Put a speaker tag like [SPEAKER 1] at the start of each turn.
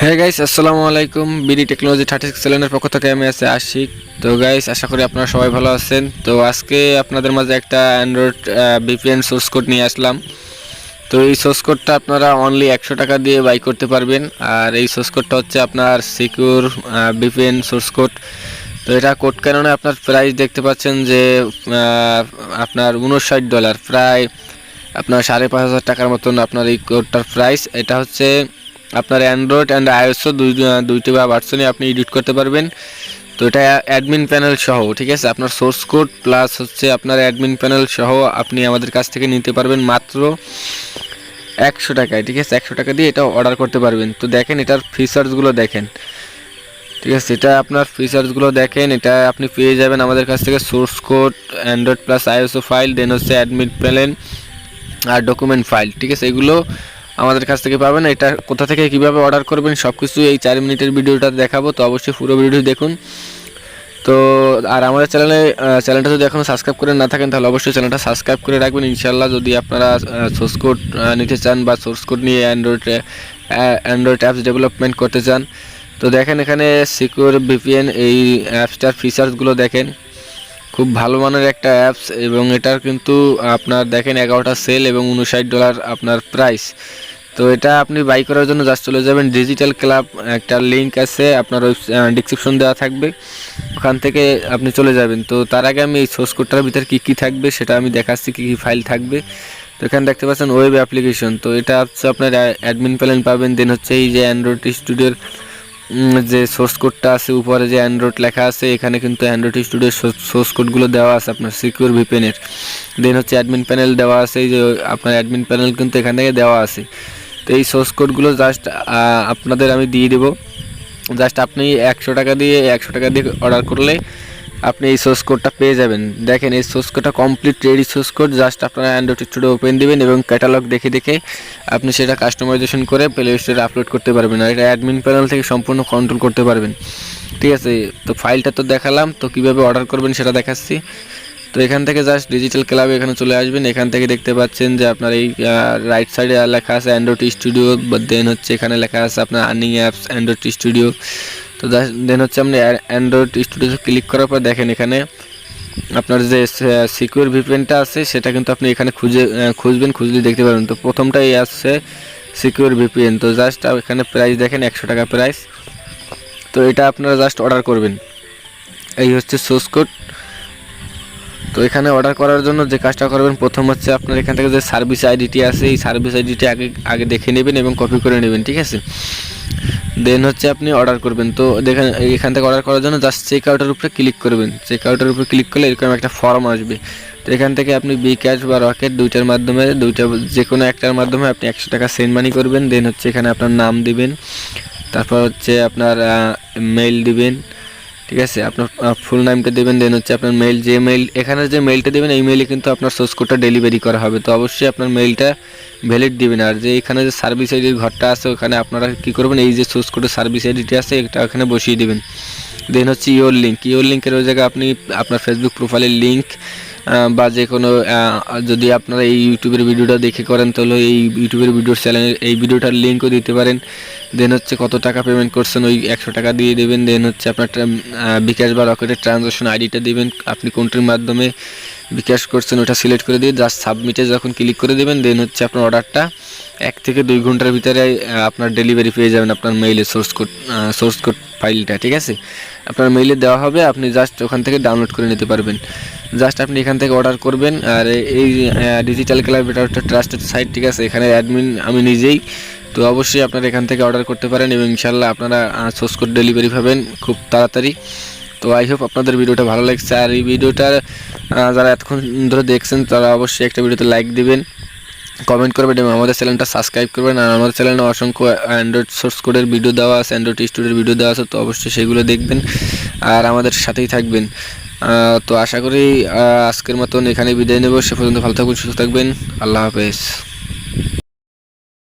[SPEAKER 1] হ্যাঁ গাইস, আসসালামু আলাইকুম। বিডি টেকনোলজি 36 চ্যানেলের পক্ষ থেকে আমি আছি আশিক। তো গাইস, আশা করি আপনারা সবাই ভালো আছেন। তো আজকে আপনাদের মাঝে একটা অ্যান্ড্রয়েড ভিপিএন সোর্স কোড নিয়ে আসলাম। তো এই সোর্স কোডটা আপনারা অনলি 100 টাকা দিয়ে বাই করতে পারবেন। আর এই সোর্স কোডটা হচ্ছে আপনার সিকিউর ভিপিএন সোর্স কোড। তো এটা কোড কারণে আপনার প্রাইস দেখতে পাচ্ছেন যে আপনার $59, প্রায় আপনার 5,500 টাকার মতন আপনার এই কোডটার প্রাইস। এটা হচ্ছে আপনার অ্যান্ড্রয়েড অ্যান্ড আইওএসও দুইটি ভার্সনে আপনি এডিট করতে পারবেন। তো এটা অ্যাডমিন প্যানেল সহ, ঠিক আছে, আপনার সোর্স কোড প্লাস হচ্ছে আপনার অ্যাডমিন প্যানেল সহ আপনি আমাদের কাছ থেকে নিতে পারবেন মাত্র 100 টাকায়, ঠিক আছে। 100 টাকা দিয়ে এটা অর্ডার করতে পারবেন। তো দেখেন এটার ফিচার্সগুলো দেখেন, ঠিক আছে। এটা আপনার ফিচার্সগুলো দেখেন, এটা আপনি পেয়ে যাবেন আমাদের কাছ থেকে সোর্স কোড, অ্যান্ড্রয়েড প্লাস আইওএসও ফাইল, দেন হচ্ছে অ্যাডমিন প্যানেল আর ডকুমেন্ট ফাইল, ঠিক আছে। এগুলো আমাদের কাছ থেকে পাবেন। এটা কোথা থেকে কিভাবে অর্ডার করবেন সব কিছু এই 4 মিনিটের ভিডিওটা দেখাবো। তো অবশ্যই পুরো ভিডিও দেখুন। তো আর আমাদের চ্যানেলটা যদি এখনও সাবস্ক্রাইব করে না থাকেন তাহলে অবশ্যই চ্যানেলটা সাবস্ক্রাইব করে রাখবেন। ইনশাল্লাহ যদি আপনারা সোর্স কোড নিতে চান বা সোর্স কোড নিয়ে অ্যান্ড্রয়েড অ্যাপস ডেভেলপমেন্ট করতে চান, তো দেখেন এখানে সিকিউর ভিপিএন এই অ্যাপসটার ফিচার্সগুলো দেখেন। খুব ভালো মানের একটা অ্যাপস এবং এটার কিন্তু আপনার দেখেন 11টা সেল এবং $59 আপনার প্রাইস। তো এটা আপনি বাই করার জন্য জাস্ট চলে যাবেন ডিজিটাল ক্লাব, একটা লিঙ্ক আছে আপনার ওই ডিসক্রিপশন দেওয়া থাকবে, ওখান থেকে আপনি চলে যাবেন। তো তার আগে আমি এই সোর্স কোডটার ভিতরে কী কী থাকবে সেটা আমি দেখাচ্ছি, কী কী ফাইল থাকবে। তো এখানে দেখতে পাচ্ছেন ওয়েব অ্যাপ্লিকেশন। তো এটা হচ্ছে আপনার অ্যাডমিন প্যানেল পাবেন। দেন হচ্ছে এই যে অ্যান্ড্রয়েড স্টুডিওর যে সোর্স কোডটা আছে উপরে যে অ্যান্ড্রয়েড লেখা আছে, এখানে কিন্তু অ্যান্ড্রয়েড স্টুডিওর সোর্স কোডগুলো দেওয়া আছে আপনার সিকিউর ভিপিএনের। দেন হচ্ছে অ্যাডমিন প্যানেল দেওয়া আছে, এই যে আপনার অ্যাডমিন প্যানেল কিন্তু এখান থেকে দেওয়া আছে। তো এই সোর্স কোডগুলো জাস্ট আপনাদের আমি দিয়ে দেবো। জাস্ট আপনি 100 টাকা দিয়ে অর্ডার করলে আপনি এই সোর্স কোডটা পেয়ে যাবেন। দেখেন এই সোর্স কোডটা complete ready source code. Just আপনারা অ্যান্ড্রয়েড স্টুডিও ওপেন দিবেন এবং ক্যাটালগ দেখে দেখে আপনি সেটা কাস্টমাইজেশন করে প্লে স্টোরে আপলোড করতে পারবেন। আর এটা অ্যাডমিন প্যানেল থেকে সম্পূর্ণ কন্ট্রোল করতে পারবেন, ঠিক আছে। তো ফাইলটা তো দেখালাম, তো কীভাবে অর্ডার করবেন সেটা দেখাচ্ছি। তো এখান থেকে জাস্ট ডিজিটাল ক্লাবে এখানে চলে আসবেন। এখান থেকে দেখতে পাচ্ছেন যে আপনার এই রাইট সাইডে লেখা আছে অ্যান্ড্রয়েড স্টুডিও, দেন হচ্ছে এখানে লেখা আছে আপনার আর্নিং অ্যাপস অ্যান্ড্রয়েড স্টুডিও। তো দেন হচ্ছে আপনি অ্যান্ড্রয়েড স্টুডিওতে ক্লিক করার পর দেখেন এখানে আপনার যে সিকিউর ভিপিএনটা আছে সেটা কিন্তু আপনি এখানে খুঁজলে দেখতে পাবেন। তো প্রথমটাই আসছে সিকিউর ভিপিএন। তো জাস্ট এখানে প্রাইস দেখেন 100 টাকা প্রাইস। তো এটা আপনারা জাস্ট অর্ডার করবেন। এই হচ্ছে সোর্স কোড। তো এখানে অর্ডার করার জন্য যে কাজটা করবেন, প্রথম হচ্ছে আপনার এখান থেকে যে সার্ভিস আইডিটি আছে এই সার্ভিস আইডিটি আগে দেখে নেবেন এবং কপি করে নেবেন, ঠিক আছে। দেন হচ্ছে আপনি অর্ডার করবেন। তো দেখেন এখান থেকে অর্ডার করার জন্য জাস্ট চেক আউটের উপরে ক্লিক করবেন। চেক আউটের উপরে ক্লিক করলে এরকম একটা ফর্ম আসবে। তো এখান থেকে আপনি বিকাশ বা রকেট দুইটার মাধ্যমে যে কোনো একটার মাধ্যমে আপনি 100 টাকা সেন্ড মানি করবেন। দেন হচ্ছে এখানে আপনার নাম দিবেন, তারপর হচ্ছে আপনার মেইল দিবেন, ঠিক আছে। আপনার ফুল নামটা দেবেন। দেন হচ্ছে আপনার মেইল, যে মেইল এখানে যে মেইলটা দেবেন এই মেইলে কিন্তু আপনার সোর্স কোডটা ডেলিভারি করা হবে। তো অবশ্যই আপনার মেইলটা ভ্যালিড দিবেন। আর যে এখানে যে সার্ভিস আইডির ঘরটা আছে ওখানে আপনারা কী করবেন, এই যে সোর্স কোডের সার্ভিস আইডিটি আছে এটা ওখানে বসিয়ে দেবেন। দেন হচ্ছে ইওর লিঙ্কের ওই জায়গায় আপনি আপনার ফেসবুক প্রোফাইলের লিঙ্ক বা যে কোনো যদি আপনারা এই ইউটিউবের ভিডিওটা দেখে করেন তাহলে এই ইউটিউবের চ্যানেলের এই ভিডিওটার লিঙ্কও দিতে পারেন। দেন হচ্ছে কত টাকা পেমেন্ট করছেন ওই 100 টাকা দিয়ে দেবেন। দেন হচ্ছে আপনার বিকাশ বা রকেটের ট্রানজাকশন আইডিটা দেবেন, আপনি কোনটির মাধ্যমে বিকাশ করছেন ওটা সিলেক্ট করে দিয়ে জাস্ট সাবমিটে যখন ক্লিক করে দেবেন, দেন হচ্ছে আপনার অর্ডারটা 1 থেকে 2 ঘন্টার ভিতরে আপনার ডেলিভারি পেয়ে যাবেন আপনার মেইলে সোর্স কোড ফাইলটা, ঠিক আছে। আপনার মেইলে দেওয়া হবে, আপনি জাস্ট ওখান থেকে ডাউনলোড করে নিতে পারবেন। জাস্ট আপনি এখান থেকে অর্ডার করবেন। আর এই ডিজিটাল ক্লাব এটা একটা ট্রাস্টেড সাইট, ঠিক আছে। এখানে অ্যাডমিন আমি নিজেই। তো অবশ্যই আপনারা এখান থেকে অর্ডার করতে পারেন এবং ইনশাল্লাহ আপনারা সোর্স কোড ডেলিভারি পাবেন খুব তাড়াতাড়ি। তো আই হোপ আপনাদের ভিডিওটা ভালো লাগছে। আর এই ভিডিওটা যারা এতক্ষণ ধরে দেখছেন তারা অবশ্যই একটা ভিডিওতে লাইক দিবেন, কমেন্ট করবেন এবং আমাদের চ্যানেলটা সাবস্ক্রাইব করবেন। আর আমাদের চ্যানেলে অসংখ্য অ্যান্ড্রয়েড সোর্স কোডের ভিডিও দেওয়া আছে, অ্যান্ড্রয়েড স্টুডিওর ভিডিও দেওয়া আছে। তো অবশ্যই সেগুলো দেখবেন আর আমাদের সাথেই থাকবেন। তো আশা করি আজকের মতন এখানে বিদায় নেব। সে পর্যন্ত ভালো থাকবেন, সুস্থ থাকবেন। আল্লাহ হাফেজ।